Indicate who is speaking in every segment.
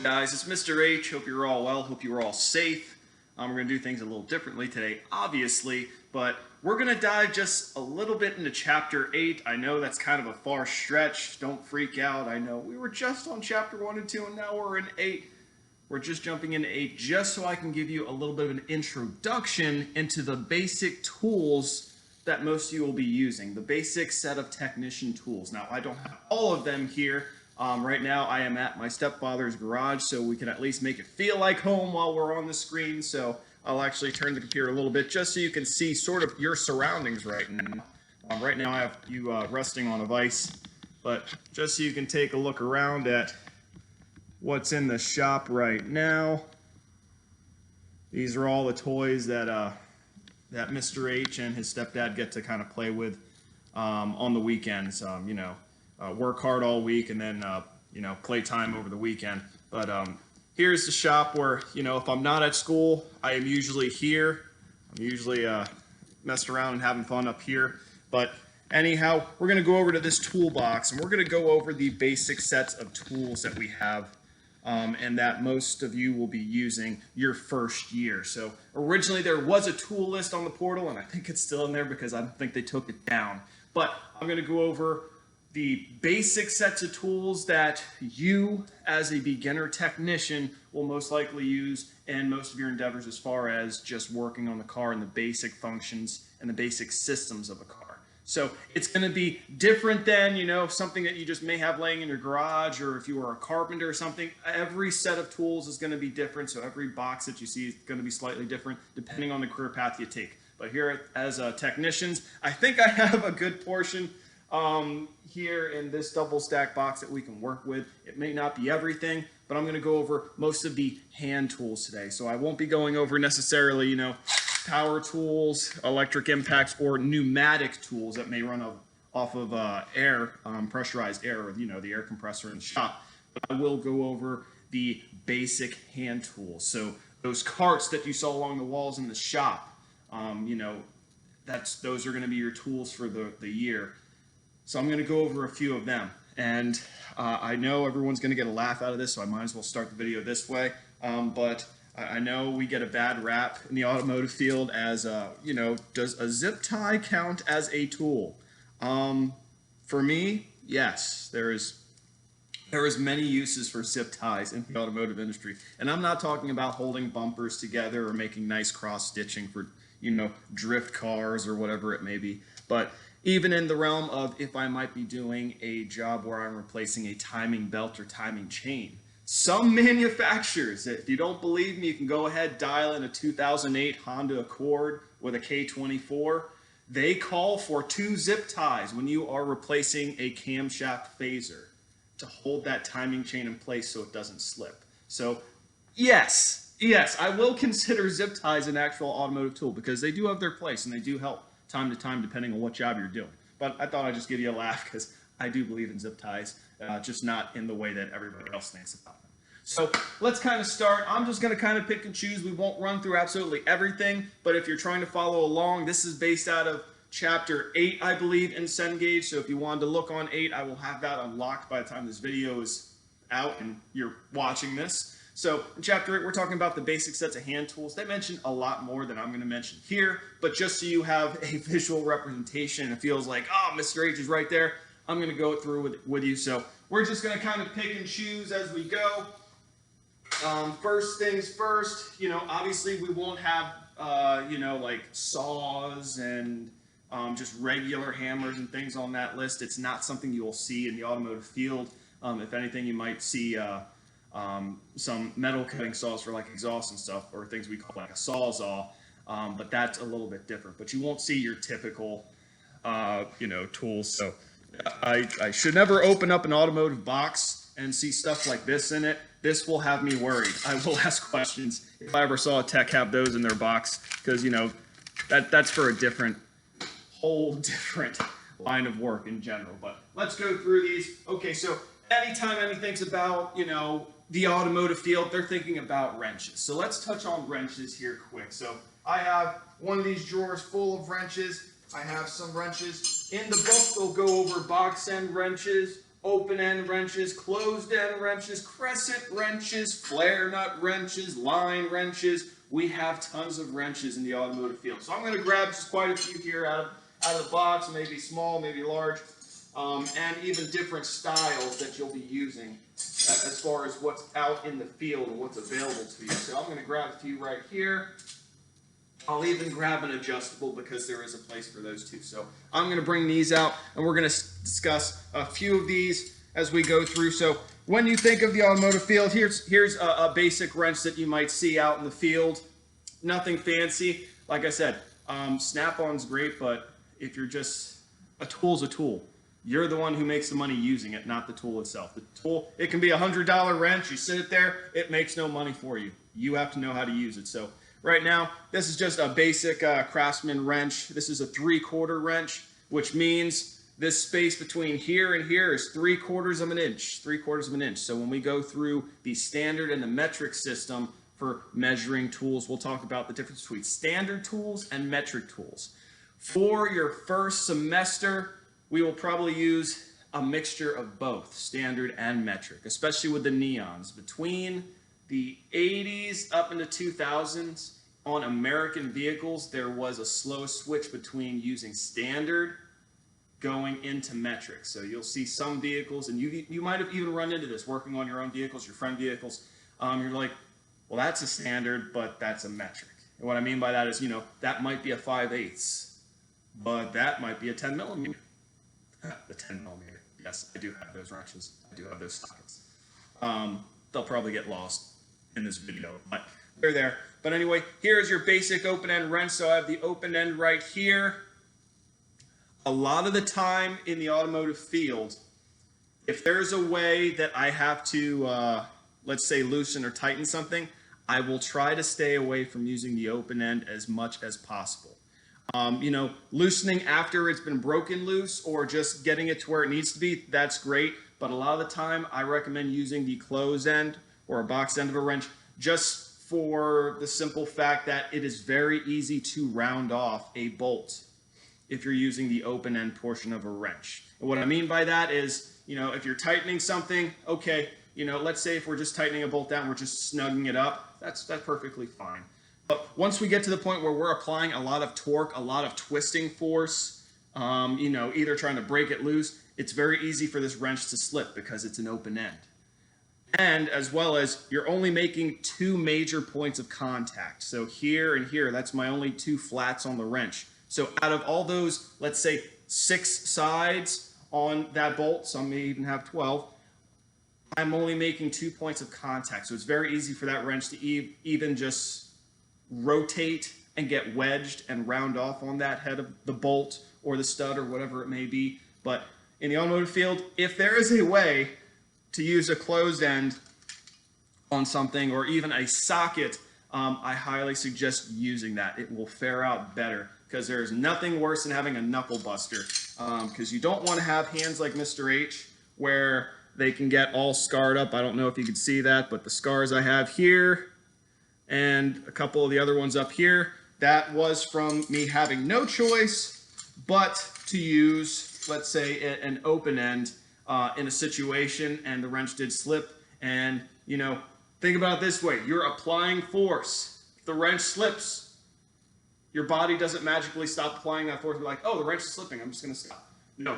Speaker 1: morning, guys. It's Mr. H. Hope you're all well. Hope you're all safe. We're going to do things a little differently today, obviously, but we're going to dive just a little bit into Chapter 8. I know that's kind of a far stretch. Don't freak out. I know we were just on Chapter 1 and 2, and now we're in 8. We're just jumping into 8 just so I can give you a little bit of an introduction into the basic tools that most of you will be using, the basic set of technician tools. Now, I don't have all of them here. Right now, I am at my stepfather's garage, so we can at least make it feel like home while we're on the screen. So I'll actually turn the computer a little bit just so you can see sort of your surroundings right now. Right now, I have you resting on a vise, but just so you can take a look around at what's in the shop right now. These are all the toys that that Mr. H and his stepdad get to kind of play with on the weekends. Work hard all week and then play time over the weekend. But here's the shop where, if I'm not at school, I am usually here. I'm usually messing around and having fun up here. But anyhow, we're going to go over to this toolbox, and we're going to go over the basic sets of tools that we have and that most of you will be using your first year. So originally there was a tool list on the portal, and I think it's still in there because I don't think they took it down. But I'm going to go over the basic sets of tools that you as a beginner technician will most likely use in most of your endeavors as far as just working on the car and the basic functions and the basic systems of a car. So it's going to be different than, something that you just may have laying in your garage, or if you were a carpenter or something. Every set of tools is going to be different, so every box that you see is going to be slightly different depending on the career path you take. But here as technicians, I think I have a good portion here in this double stack box that we can work with. It may not be everything, but I'm going to go over most of the hand tools today. So I won't be going over necessarily, power tools, electric impacts, or pneumatic tools that may run off of air, pressurized air, or the air compressor in the shop. But I will go over the basic hand tools. So those carts that you saw along the walls in the shop, those are going to be your tools for the year. So I'm going to go over a few of them, and I know everyone's going to get a laugh out of this, so I might as well start the video this way. But I know we get a bad rap in the automotive field as, does a zip tie count as a tool? For me, yes, there is many uses for zip ties in the automotive industry, and I'm not talking about holding bumpers together or making nice cross stitching for, drift cars or whatever it may be, but even in the realm of if I might be doing a job where I'm replacing a timing belt or timing chain. Some manufacturers, if you don't believe me, you can go ahead, dial in a 2008 Honda Accord with a K24. They call for 2 zip ties when you are replacing a camshaft phaser to hold that timing chain in place so it doesn't slip. So yes, I will consider zip ties an actual automotive tool because they do have their place and they do help time to time depending on what job you're doing. But I thought I'd just give you a laugh because I do believe in zip ties, just not in the way that everybody else thinks about them. So let's kind of start. I'm just going to kind of pick and choose. We won't run through absolutely everything, but if you're trying to follow along, this is based out of Chapter 8, I believe, in Cengage. So if you wanted to look on 8, I will have that unlocked by the time this video is out and you're watching this. So in Chapter 8, we're talking about the basic sets of hand tools. They mention a lot more than I'm going to mention here, but just so you have a visual representation, it feels like, oh, Mr. H is right there. I'm going to go through with you. So we're just going to kind of pick and choose as we go. First things first, obviously we won't have, like saws and just regular hammers and things on that list. It's not something you'll see in the automotive field. If anything, you might see some metal cutting saws for like exhaust and stuff, or things we call like a sawzall, but that's a little bit different. But you won't see your typical, tools. So I should never open up an automotive box and see stuff like this in it. This will have me worried. I will ask questions if I ever saw a tech have those in their box, because that's for a whole different line of work in general. But let's go through these. Okay, so anytime anyone thinks about the automotive field, they're thinking about wrenches. So let's touch on wrenches here quick. So I have one of these drawers full of wrenches. I have some wrenches. In the book, they'll go over box end wrenches, open-end wrenches, closed-end wrenches, crescent wrenches, flare nut wrenches, line wrenches. We have tons of wrenches in the automotive field. So I'm going to grab just quite a few here out of the box, maybe small, maybe large, and even different styles that you'll be using as far as what's out in the field and what's available to you. So I'm going to grab a few right here. I'll even grab an adjustable because there is a place for those too. So I'm going to bring these out and we're going to discuss a few of these as we go through. So when you think of the automotive field, here's a basic wrench that you might see out in the field. Nothing fancy. Like I said, Snap-on's great, but if you're just, a tool's a tool. You're the one who makes the money using it, not the tool itself. The tool, it can be a $100 wrench. You sit it there, it makes no money for you. You have to know how to use it. So right now, this is just a basic Craftsman wrench. This is a 3/4 wrench, which means this space between here and here is 3/4 of an inch, 3/4 of an inch. So when we go through the standard and the metric system for measuring tools, we'll talk about the difference between standard tools and metric tools. For your first semester, we will probably use a mixture of both standard and metric, especially with the neons. Between the 80s up into 2000s, on American vehicles, there was a slow switch between using standard going into metric. So you'll see some vehicles, and you might have even run into this working on your own vehicles, your friend vehicles. You're like, well, that's a standard, but that's a metric. And what I mean by that is, that might be a 5/8, but that might be a 10 millimeter. The 10 millimeter. Yes, I do have those wrenches. I do have those sockets. They'll probably get lost in this video, but they're there. But anyway, here's your basic open-end wrench. So I have the open end right here. A lot of the time in the automotive field, if there's a way that I have to, let's say, loosen or tighten something, I will try to stay away from using the open end as much as possible. Loosening after it's been broken loose or just getting it to where it needs to be, that's great. But a lot of the time, I recommend using the closed end or a box end of a wrench just for the simple fact that it is very easy to round off a bolt if you're using the open end portion of a wrench. And what I mean by that is, if you're tightening something, okay, let's say if we're just tightening a bolt down, we're just snugging it up, that's perfectly fine. But once we get to the point where we're applying a lot of torque, a lot of twisting force, either trying to break it loose, it's very easy for this wrench to slip because it's an open end. And as well as you're only making 2 major points of contact. So here and here, that's my only 2 flats on the wrench. So out of all those, let's say 6 sides on that bolt, some may even have 12, I'm only making 2 points of contact. So it's very easy for that wrench to even just rotate and get wedged and round off on that head of the bolt or the stud or whatever it may be. But in the automotive field, if there is a way to use a closed end on something or even a socket, I highly suggest using that. It will fare out better because there's nothing worse than having a knuckle buster, because you don't want to have hands like Mr. H where they can get all scarred up. I don't know if you can see that, but the scars I have here and a couple of the other ones up here, that was from me having no choice but to use, let's say, an open end in a situation, and the wrench did slip. And, think about it this way. You're applying force. If the wrench slips, your body doesn't magically stop applying that force and be like, oh, the wrench is slipping, I'm just going to stop. No.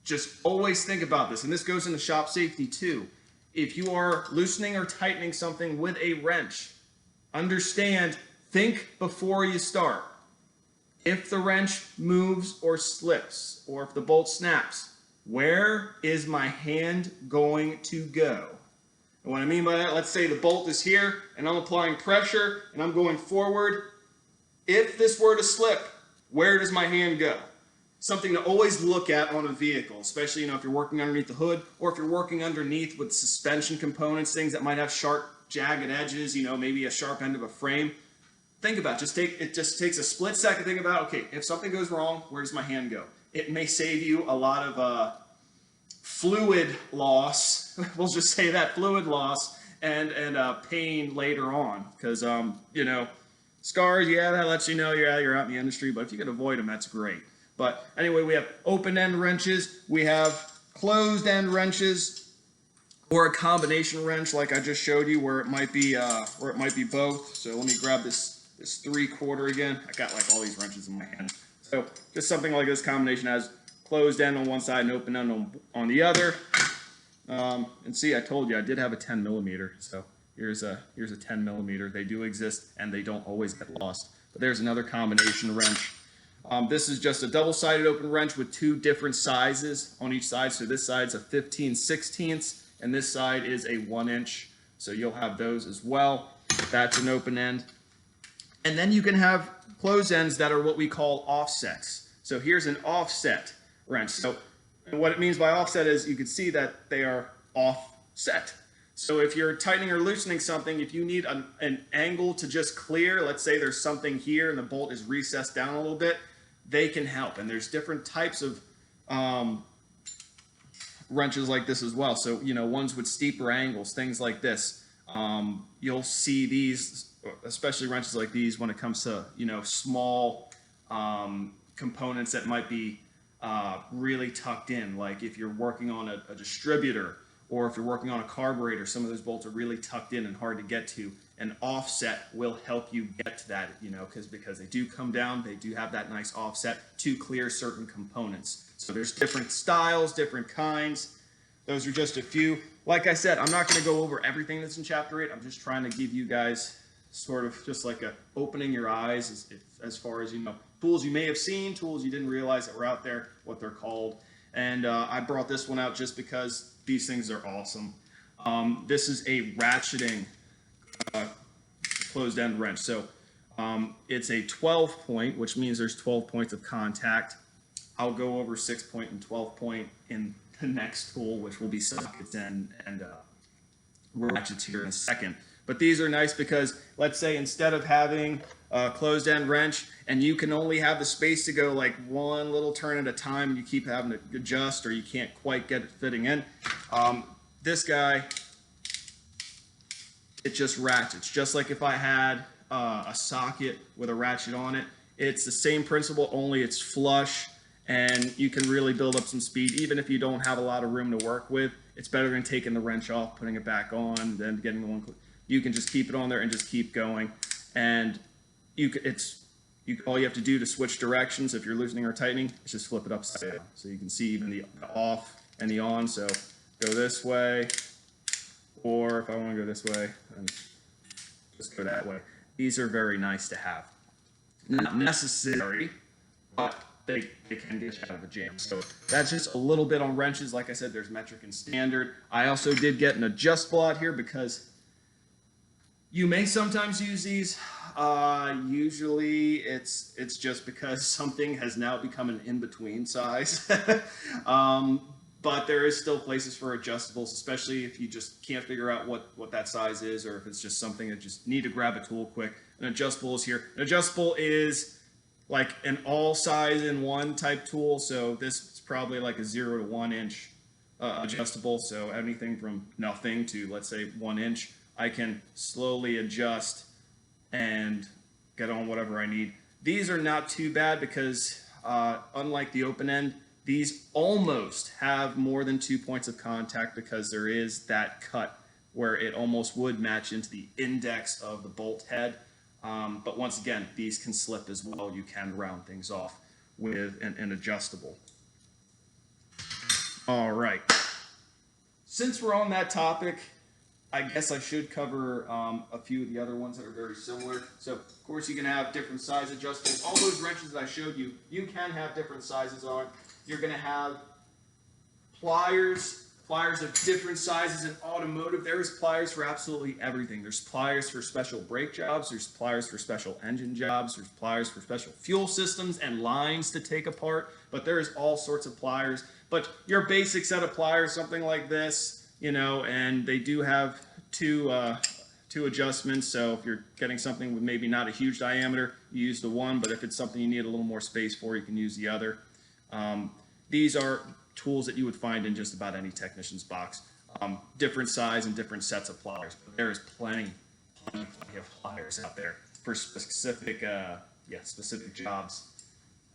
Speaker 1: Just always think about this, and this goes into shop safety too. If you are loosening or tightening something with a wrench, understand, think before you start. If the wrench moves or slips, or if the bolt snaps, where is my hand going to go? And what I mean by that, let's say the bolt is here, and I'm applying pressure, and I'm going forward. If this were to slip, where does my hand go? Something to always look at on a vehicle, especially if you're working underneath the hood, or if you're working underneath with suspension components, things that might have sharp, jagged edges, maybe a sharp end of a frame. Think about it. It just takes a split second to think about, okay, if something goes wrong, where does my hand go? It may save you a lot of fluid loss. We'll just say that, fluid loss, and pain later on. Because, scars, yeah, that lets you know you're out in the industry, but if you can avoid them, that's great. But anyway, we have open-end wrenches. We have closed end wrenches, or a combination wrench like I just showed you, where it might be both. So let me grab this 3/4 again. I got like all these wrenches in my hand. So just something like this combination has closed end on one side and open end on the other. And see, I told you I did have a 10mm. So here's a 10mm. They do exist and they don't always get lost. But there's another combination wrench. This is just a double-sided open wrench with 2 different sizes on each side. So this side's a 15/16 and this side is a 1-inch. So you'll have those as well. That's an open end. And then you can have closed ends that are what we call offsets. So here's an offset wrench. So what it means by offset is you can see that they are offset. So if you're tightening or loosening something, if you need an angle to just clear, let's say there's something here and the bolt is recessed down a little bit, they can help. And there's different types of wrenches like this as well. So, you know, ones with steeper angles, things like this. You'll see these, especially wrenches like these, when it comes to, you know, small components that might be really tucked in. Like if you're working on a distributor, or if you're working on a carburetor, some of those bolts are really tucked in and hard to get to. An offset will help you get to that, you know, because they do come down, they do have that nice offset to clear certain components. So there's different styles, different kinds. Those are just a few. Like I said, I'm not going to go over everything that's in Chapter 8. I'm just trying to give you guys sort of just like a opening your eyes as far as, you know, tools you may have seen, tools you didn't realize that were out there, what they're called. And I brought this one out just because these things are awesome. This is a ratcheting closed end wrench. So it's a 12-point, which means there's 12 points of contact. I'll go over 6-point and 12-point in the next tool, which will be sockets and ratchets here in a second. But these are nice because, let's say, instead of having a closed end wrench and you can only have the space to go like one little turn at a time and you keep having to adjust or you can't quite get it fitting in, this guy, it just ratchets. Just like if I had a socket with a ratchet on it, it's the same principle, only it's flush, and you can really build up some speed even if you don't have a lot of room to work with. It's better than taking the wrench off, putting it back on, then getting the one. You can just keep it on there and just keep going. And all you have to do to switch directions, if you're loosening or tightening, is just flip it upside down. So you can see even the off and the on. So go this way, or if I want to go this way, then just go that way. These are very nice to have. Not necessary, but they can get you out of a jam. So that's just a little bit on wrenches. Like I said, there's metric and standard. I also did get an adjustable out here because you may sometimes use these. Usually it's just because something has now become an in-between size. But there is still places for adjustables, especially if you just can't figure out what that size is, or if it's just something that just need to grab a tool quick. An adjustable is here. An adjustable is like an all size in one type tool. So this is probably like a 0 to 1 inch adjustable. So anything from nothing to, let's say, 1 inch. I can slowly adjust and get on whatever I need. These are not too bad because unlike the open end, these almost have more than 2 points of contact because there is that cut where it almost would match into the index of the bolt head. But once again, these can slip as well. You can round things off with an adjustable. All right. Since we're on that topic, I guess I should cover a few of the other ones that are very similar. So, of course, you can have different size adjustables. All those wrenches that I showed you, you can have different sizes on. You're going to have pliers of different sizes in automotive. There is pliers for absolutely everything. There's pliers for special brake jobs. There's pliers for special engine jobs. There's pliers for special fuel systems and lines to take apart. But there is all sorts of pliers. But your basic set of pliers, something like this, you know, and they do have two adjustments. So if you're getting something with maybe not a huge diameter, you use the one, but if it's something you need a little more space for, you can use the other. These are tools that you would find in just about any technician's box. Different size and different sets of pliers. But there is plenty of pliers out there for specific jobs.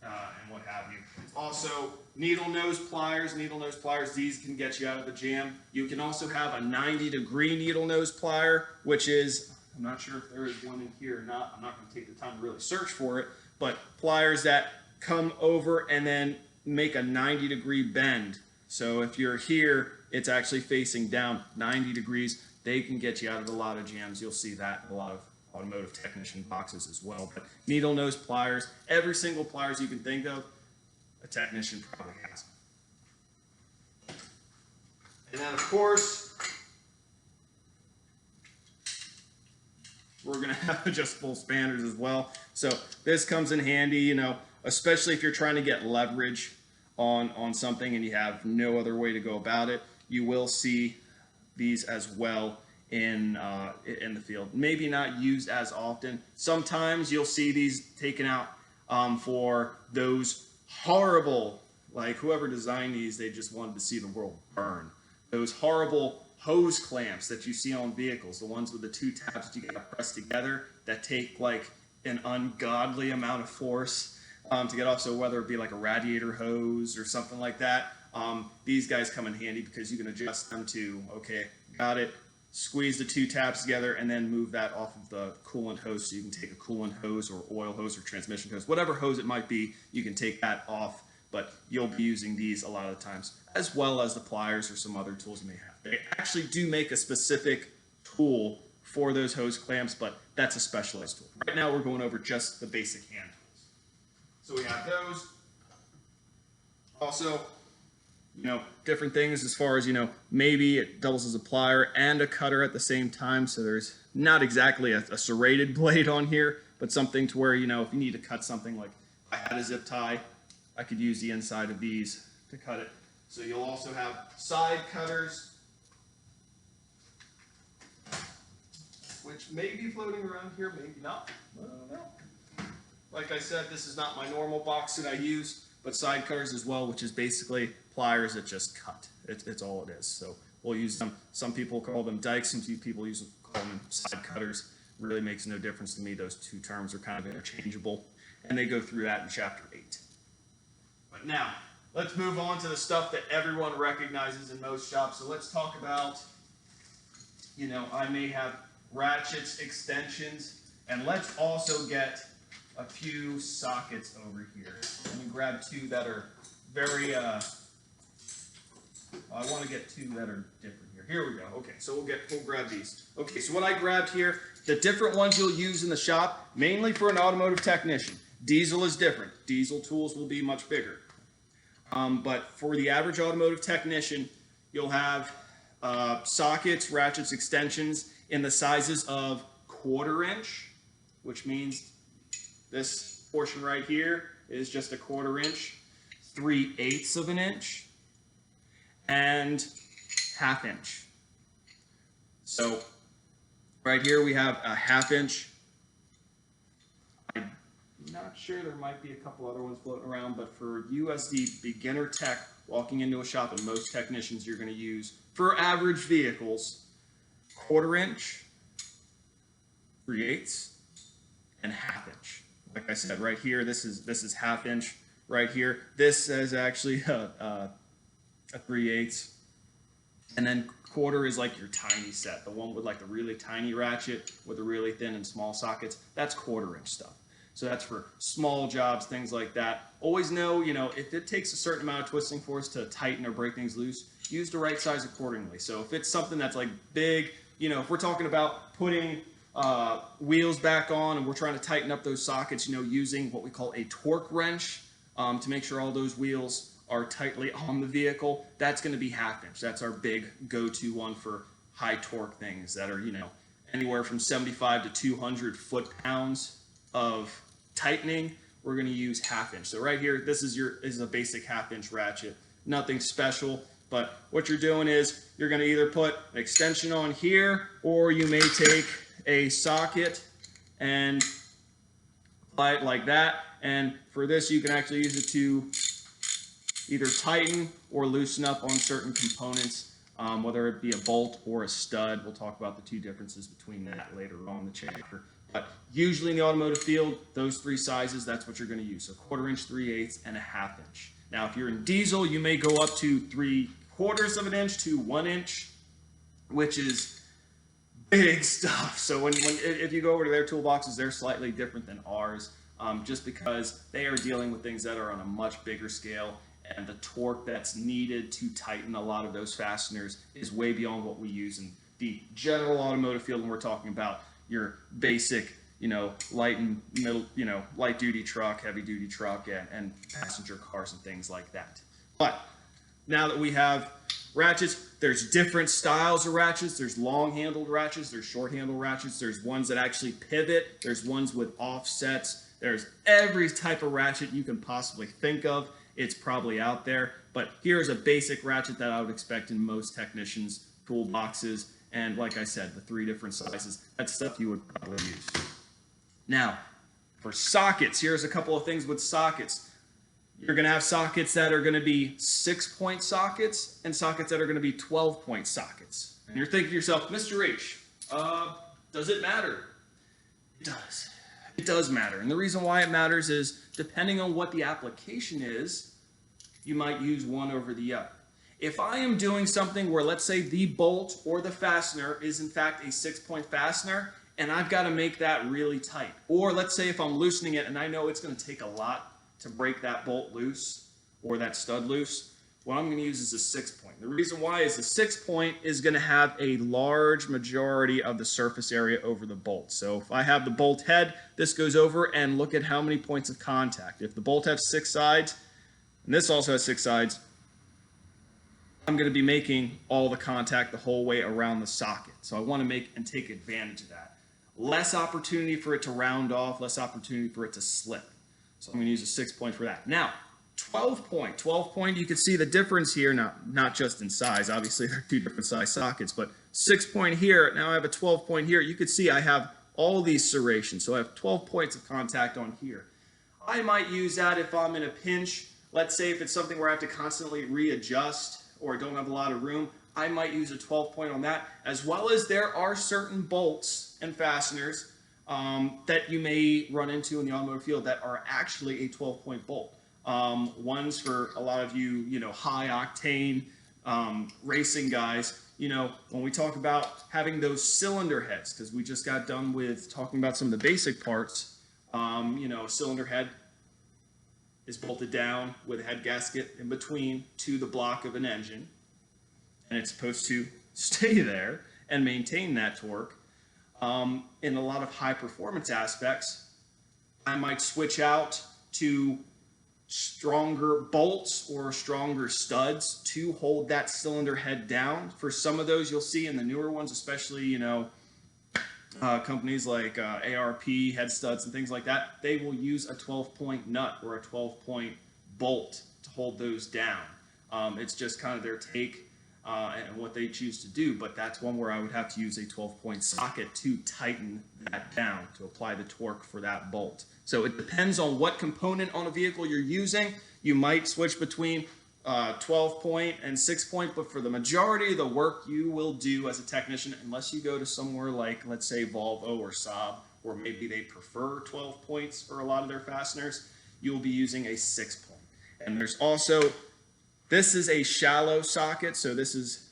Speaker 1: and what have you. Also, needle nose pliers. Needle nose pliers, these can get you out of the jam. You can also have a 90-degree needle nose plier, which is, I'm not sure if there is one in here or not. I'm not going to take the time to really search for it, but pliers that come over and then make a 90-degree bend. So if you're here, it's actually facing down 90 degrees. They can get you out of a lot of jams. You'll see that in a lot of automotive technician boxes as well. But needle nose pliers, every single pliers you can think of, a technician probably has them. And then of course, we're going to have adjustable spanners as well. So this comes in handy, you know, especially if you're trying to get leverage on something and you have no other way to go about it. You will see these as well in the field. Maybe not used as often. Sometimes you'll see these taken out for those horrible, like whoever designed these, they just wanted to see the world burn. Those horrible hose clamps that you see on vehicles, the ones with the two tabs that you gotta press together that take like an ungodly amount of force to get off. So whether it be like a radiator hose or something like that, these guys come in handy because you can adjust them to, okay, got it, squeeze the two tabs together and then move that off of the coolant hose. So you can take a coolant hose or oil hose or transmission hose, whatever hose it might be, you can take that off, but you'll be using these a lot of the times, as well as the pliers or some other tools you may have. They actually do make a specific tool for those hose clamps, but that's a specialized tool. Right now we're going over just the basic hand tools. So we have those. Also, you know, different things as far as, you know, maybe it doubles as a plier and a cutter at the same time. So there's not exactly a serrated blade on here, but something to where, you know, if you need to cut something, like I had a zip tie, I could use the inside of these to cut it. So you'll also have side cutters, which may be floating around here, maybe not. I don't know. Like I said, this is not my normal box that I use, but side cutters as well, which is basically pliers that just cut. It's all it is. So we'll use them. Some people call them dikes, some people call them side cutters. Really makes no difference to me. Those two terms are kind of interchangeable, and they go through that in Chapter 8. But now, let's move on to the stuff that everyone recognizes in most shops. So let's talk about, you know, I may have ratchets, extensions, and let's also get a few sockets over here. Let me grab two that are very, I want to get two that are different here. Here we go. Okay, so we'll grab these. Okay, so what I grabbed here, the different ones you'll use in the shop, mainly for an automotive technician. Diesel is different. Diesel tools will be much bigger. But for the average automotive technician, you'll have sockets, ratchets, extensions in the sizes of 1/4 inch, which means this portion right here is just a 1/4 inch, 3/8 of an inch, and 1/2 inch. So right here we have a 1/2 inch. I'm not sure, there might be a couple other ones floating around, but for you as the beginner tech walking into a shop, and most technicians you're going to use for average vehicles, 1/4 inch, 3/8, and 1/2 inch. Like I said, right here, this is 1/2 inch. Right here, this is actually a 3/8, and then 1/4 is like your tiny set, the one with like the really tiny ratchet with the really thin and small sockets. That's 1/4 inch stuff. So that's for small jobs, things like that. Always know, you know, if it takes a certain amount of twisting force to tighten or break things loose, use the right size accordingly. So if it's something that's like big, you know, if we're talking about putting wheels back on and we're trying to tighten up those sockets, you know, using what we call a torque wrench to make sure all those wheels are tightly on the vehicle, that's going to be 1/2 inch. That's our big go-to one for high torque things that are, you know, anywhere from 75 to 200 foot-pounds of tightening. We're going to use 1/2 inch. So right here, this is a basic 1/2 inch ratchet. Nothing special, but what you're doing is you're going to either put an extension on here, or you may take a socket and apply it like that. And for this, you can actually use it to either tighten or loosen up on certain components, whether it be a bolt or a stud. We'll talk about the two differences between that later on in the chapter. But usually in the automotive field, those three sizes, that's what you're going to use. So 1/4 inch, 3/8, and a 1/2 inch. Now, if you're in diesel, you may go up to 3/4 of an inch to 1 inch, which is big stuff. So if you go over to their toolboxes, they're slightly different than ours, just because they are dealing with things that are on a much bigger scale, and the torque that's needed to tighten a lot of those fasteners is way beyond what we use in the general automotive field when we're talking about your basic, light and middle, light duty truck, heavy duty truck, and passenger cars and things like that. But now that we have ratchets, there's different styles of ratchets. There's long handled ratchets, there's short handled ratchets, there's ones that actually pivot, there's ones with offsets, there's every type of ratchet you can possibly think of. It's probably out there, but here's a basic ratchet that I would expect in most technicians' toolboxes. And like I said, the 3 different sizes, that's stuff you would probably use. Now, for sockets, here's a couple of things with sockets. You're going to have sockets that are going to be 6-point sockets and sockets that are going to be 12-point sockets. And you're thinking to yourself, Mr. H, does it matter? It does. It does matter. And the reason why it matters is depending on what the application is, you might use one over the other. If I am doing something where, let's say, the bolt or the fastener is in fact a 6-point fastener, and I've got to make that really tight, or let's say if I'm loosening it and I know it's going to take a lot to break that bolt loose or that stud loose, what I'm going to use is a 6-point. The reason why is the 6-point is going to have a large majority of the surface area over the bolt. So if I have the bolt head, this goes over, and look at how many points of contact. If the bolt has 6 sides, and this also has 6 sides, I'm going to be making all the contact the whole way around the socket. So I want to make and take advantage of that. Less opportunity for it to round off, less opportunity for it to slip. So I'm going to use a 6-point for that. Now, 12-point. 12-point, you can see the difference here, not just in size. Obviously, they're 2 different size sockets, but 6-point here. Now I have a 12-point here. You can see I have all these serrations. So I have 12 points of contact on here. I might use that if I'm in a pinch. Let's say if it's something where I have to constantly readjust or don't have a lot of room, I might use a 12-point on that, as well as there are certain bolts and fasteners that you may run into in the automotive field that are actually a 12-point bolt. Ones for a lot of you, high octane racing guys, when we talk about having those cylinder heads, because we just got done with talking about some of the basic parts, a cylinder head is bolted down with a head gasket in between to the block of an engine, and it's supposed to stay there and maintain that torque. In a lot of high performance aspects, I might switch out to stronger bolts or stronger studs to hold that cylinder head down. For some of those you'll see in the newer ones, especially companies like ARP, head studs and things like that, they will use a 12-point nut or a 12-point bolt to hold those down. It's just kind of their take and what they choose to do, but that's one where I would have to use a 12-point socket to tighten that down, to apply the torque for that bolt. So it depends on what component on a vehicle you're using. You might switch between 12-point and 6-point, but for the majority of the work you will do as a technician, unless you go to somewhere like, let's say, Volvo or Saab, or maybe they prefer 12 points for a lot of their fasteners, you will be using a 6-point. And there's also, this is a shallow socket, so this is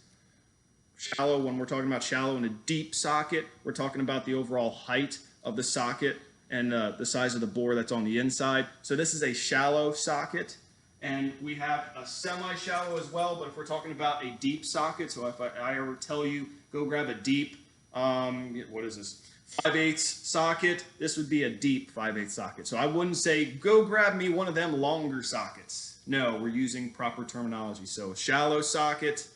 Speaker 1: shallow. When we're talking about shallow and a deep socket, we're talking about the overall height of the socket and the size of the bore that's on the inside. So this is a shallow socket, and we have a semi-shallow as well, but if we're talking about a deep socket, so if I ever tell you, go grab a deep, what is this, 5/8 socket, this would be a deep 5/8 socket. So I wouldn't say, go grab me one of them longer sockets. No, we're using proper terminology. So shallow socket,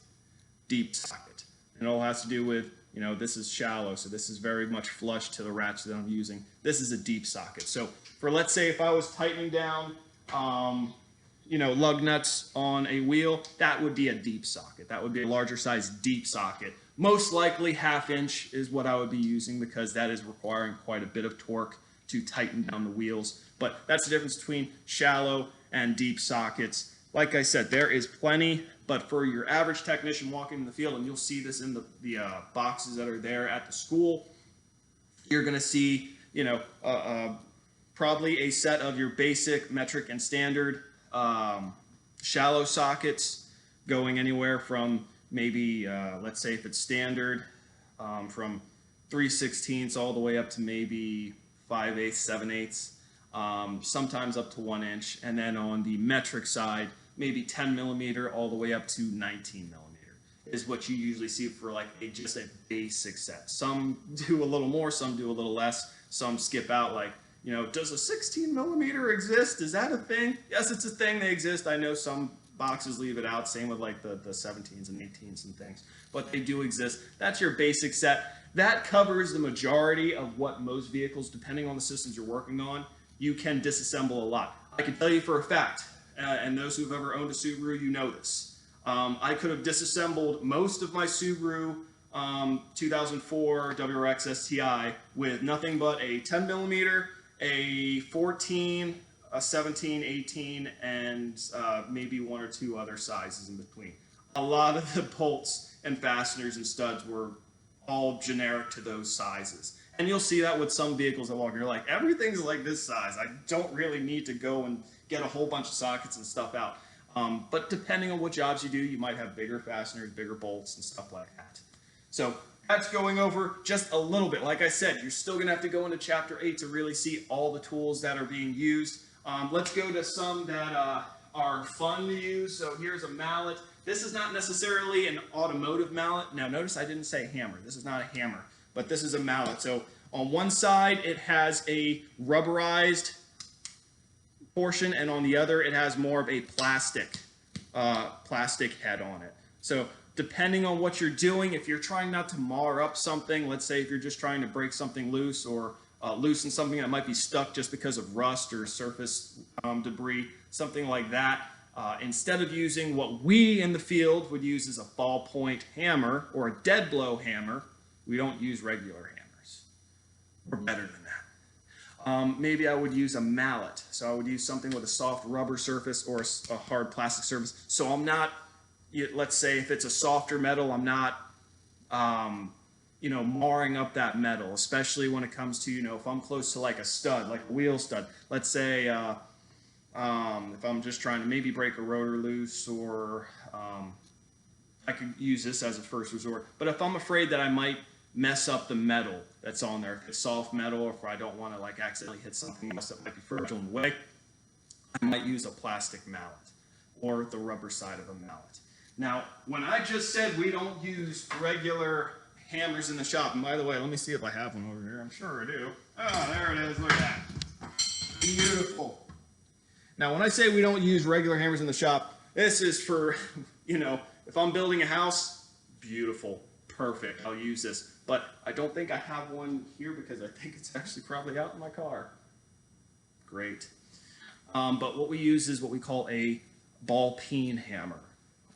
Speaker 1: deep socket. And it all has to do with, this is shallow, so this is very much flush to the ratchet that I'm using. This is a deep socket. So for, let's say, if I was tightening down, lug nuts on a wheel, that would be a deep socket. That would be a larger size deep socket. Most likely 1/2 inch is what I would be using, because that is requiring quite a bit of torque to tighten down the wheels. But that's the difference between shallow and deep sockets. Like I said, there is plenty, but for your average technician walking in the field, and you'll see this in the boxes that are there at the school, you're going to see you know, probably a set of your basic metric and standard shallow sockets, going anywhere from maybe, let's say if it's standard, from 3/16 all the way up to maybe 5/8, 7/8, sometimes up to 1 inch. And then on the metric side, maybe 10 millimeter all the way up to 19 millimeter is what you usually see for like just a basic set. Some do a little more, some do a little less, some skip out like, you know, does a 16 millimeter exist? Is that a thing? Yes, it's a thing. They exist. I know some boxes leave it out. Same with like the 17s and 18s and things, but they do exist. That's your basic set. That covers the majority of what most vehicles, depending on the systems you're working on, you can disassemble a lot. I can tell you for a fact, and those who've ever owned a Subaru, you know this. I could have disassembled most of my Subaru 2004 WRX STI with nothing but a 10 millimeter, a 14, a 17, 18, and maybe 1 or 2 other sizes in between. A lot of the bolts and fasteners and studs were all generic to those sizes. And you'll see that with some vehicles that walk, you're like, everything's like this size. I don't really need to go and get a whole bunch of sockets and stuff out. But depending on what jobs you do, you might have bigger fasteners, bigger bolts, and stuff like that. So that's going over just a little bit. Like I said, you're still going to have to go into Chapter 8 to really see all the tools that are being used. Let's go to some that are fun to use. So here's a mallet. This is not necessarily an automotive mallet. Now notice I didn't say hammer. This is not a hammer, but this is a mallet. So on one side it has a rubberized portion, and on the other it has more of a plastic head on it. So depending on what you're doing, if you're trying not to mar up something, let's say if you're just trying to break something loose or loosen something that might be stuck just because of rust or surface debris, something like that, instead of using what we in the field would use as a ballpoint hammer or a dead blow hammer, we don't use regular hammers. We're better than that. Maybe I would use a mallet. So I would use something with a soft rubber surface or a hard plastic surface. So I'm not, let's say if it's a softer metal, I'm not, marring up that metal, especially when it comes to, if I'm close to like a stud, like a wheel stud. Let's say if I'm just trying to maybe break a rotor loose, or I could use this as a first resort. But if I'm afraid that I might mess up the metal that's on there, if it's soft metal, or if I don't want to like accidentally hit something else that might be fragile in the way, I might use a plastic mallet or the rubber side of a mallet. Now, when I just said we don't use regular hammers in the shop, and by the way, let me see if I have one over here. I'm sure I do. Oh, there it is. Look at that. Beautiful. Now, when I say we don't use regular hammers in the shop, this is for, if I'm building a house, beautiful, perfect, I'll use this. But I don't think I have one here because I think it's actually probably out in my car. Great. But what we use is what we call a ball peen hammer,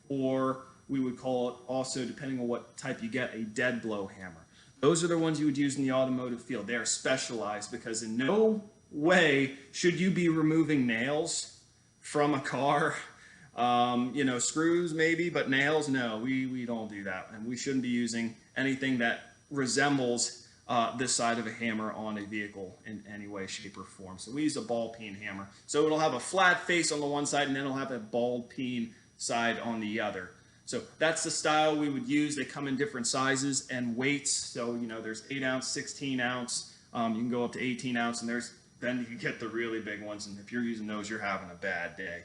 Speaker 1: or we would call it also, depending on what type you get, a dead blow hammer. Those are the ones you would use in the automotive field. They are specialized because in no way should you be removing nails from a car. Screws maybe, but nails, no, we don't do that. And we shouldn't be using anything that resembles this side of a hammer on a vehicle in any way, shape, or form. So we use a ball peen hammer. So it'll have a flat face on the one side, and then it'll have a ball peen side on the other. So that's the style we would use. They come in different sizes and weights. So, there's 8 ounce, 16 ounce. You can go up to 18 ounce, and then you can get the really big ones. And if you're using those, you're having a bad day.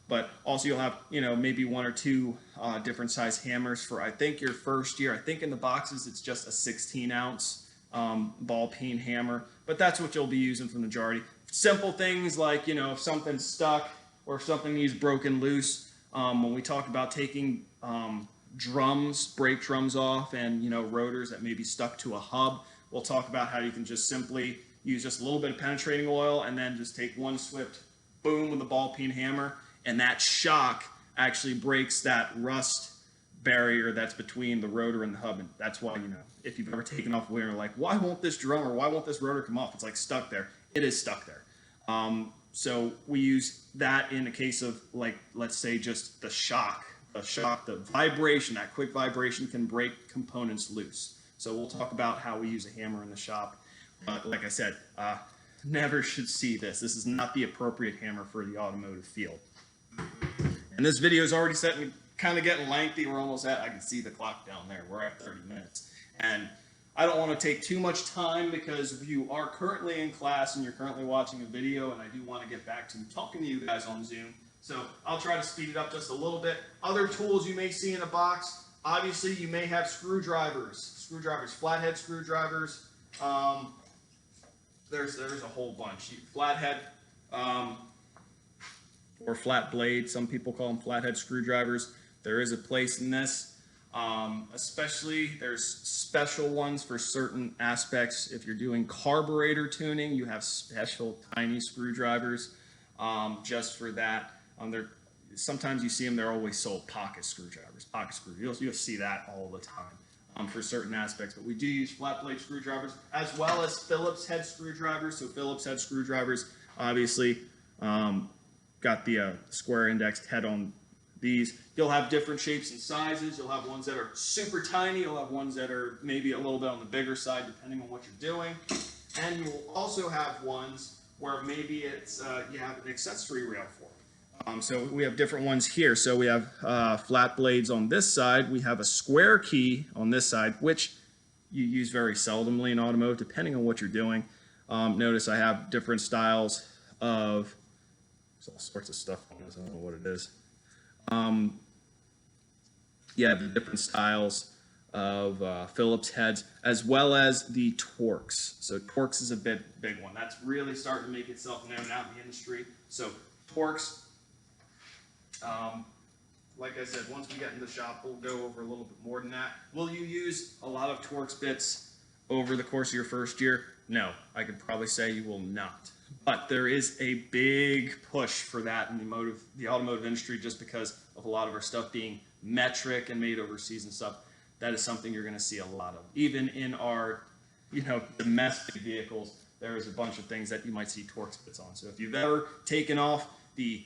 Speaker 1: But also you'll have, maybe 1 or 2 different size hammers for, I think, your first year. I think in the boxes it's just a 16 ounce ball peen hammer, but that's what you'll be using for the majority. Simple things like, if something's stuck or if something needs broken loose. When we talk about taking brake drums off and, rotors that may be stuck to a hub, we'll talk about how you can just simply use just a little bit of penetrating oil and then just take one swift boom with a ball peen hammer, and that shock actually breaks that rust barrier that's between the rotor and the hub. And that's why, if you've ever taken off a wheel, like, why won't this drum or why won't this rotor come off? It's like stuck there. It is stuck there. So we use that in a case of, like, let's say just the shock, the vibration, that quick vibration can break components loose. So we'll talk about how we use a hammer in the shop. But like I said, never should see this. This is not the appropriate hammer for the automotive field. And this video is already setting, kind of getting lengthy. We're almost at, I can see the clock down there. We're at 30 minutes. And I don't want to take too much time because if you are currently in class and you're currently watching a video, and I do want to get back to talking to you guys on Zoom. So I'll try to speed it up just a little bit. Other tools you may see in a box, obviously you may have screwdrivers, flathead screwdrivers. There's a whole bunch. Flathead or flat blade, some people call them flathead screwdrivers. There is a place in this. Especially there's special ones for certain aspects. If you're doing carburetor tuning, you have special tiny screwdrivers just for that. Sometimes you see them, they're always sold pocket screwdrivers. You'll see that all the time for certain aspects. But we do use flat blade screwdrivers as well as Phillips head screwdrivers. So Phillips head screwdrivers, obviously, got the square indexed head on these. You'll have different shapes and sizes. You'll have ones that are super tiny. You'll have ones that are maybe a little bit on the bigger side depending on what you're doing. And you will also have ones where maybe it's you have an accessory rail for it. So we have different ones here. So we have flat blades on this side. We have a square key on this side, which you use very seldomly in automotive depending on what you're doing. Notice I have different styles of, there's all sorts of stuff on this. I don't know what it is. Yeah, the different styles of Phillips heads, as well as the Torx. So Torx is a big one. That's really starting to make itself known out in the industry. So Torx, like I said, once we get in the shop, we'll go over a little bit more than that. Will you use a lot of Torx bits over the course of your first year? No, I could probably say you will not. But there is a big push for that in the automotive industry just because of a lot of our stuff being metric and made overseas and stuff. That is something you're going to see a lot of. Even in our, domestic vehicles, there is a bunch of things that you might see Torx bits on. So if you've ever taken off the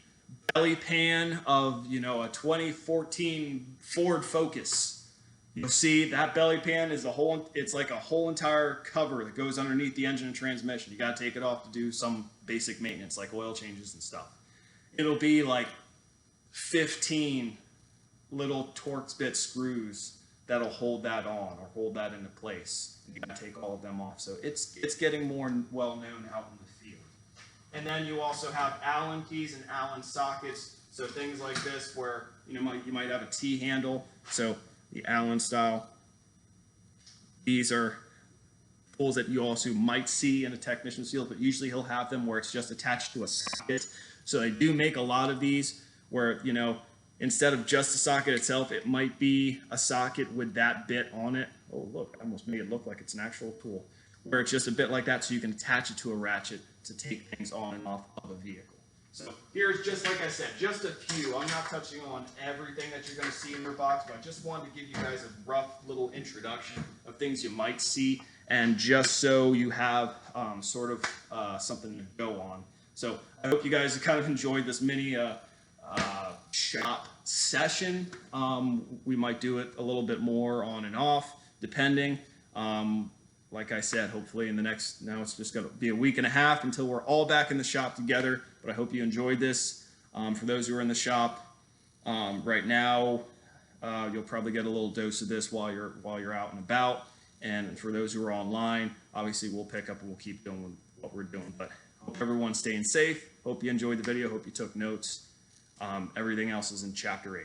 Speaker 1: belly pan of, a 2014 Ford Focus, you'll see that belly pan is it's like a whole entire cover that goes underneath the engine and transmission. You got to take it off to do some basic maintenance like oil changes and stuff. It'll be like 15 little Torx bit screws that'll hold that on or hold that into place. You got to take all of them off. So it's getting more well known out in the field. And then you also have Allen keys and Allen sockets. So things like this where you might have a T handle. So the Allen style. These are tools that you also might see in a technician's field, but usually he'll have them where it's just attached to a socket. So they do make a lot of these where, instead of just the socket itself, it might be a socket with that bit on it. Oh, look, I almost made it look like it's an actual tool. Where it's just a bit like that so you can attach it to a ratchet to take things on and off of a vehicle. So here's just, like I said, just a few. I'm not touching on everything that you're going to see in your box, but I just wanted to give you guys a rough little introduction of things you might see, and just so you have something to go on. So I hope you guys kind of enjoyed this mini shop session. We might do it a little bit more on and off, depending. Like I said, hopefully now it's just going to be a week and a half until we're all back in the shop together. But I hope you enjoyed this. For those who are in the shop right now, you'll probably get a little dose of this while you're out and about. And for those who are online, obviously we'll pick up and we'll keep doing what we're doing. But hope everyone's staying safe. Hope you enjoyed the video. Hope you took notes. Everything else is in Chapter 8.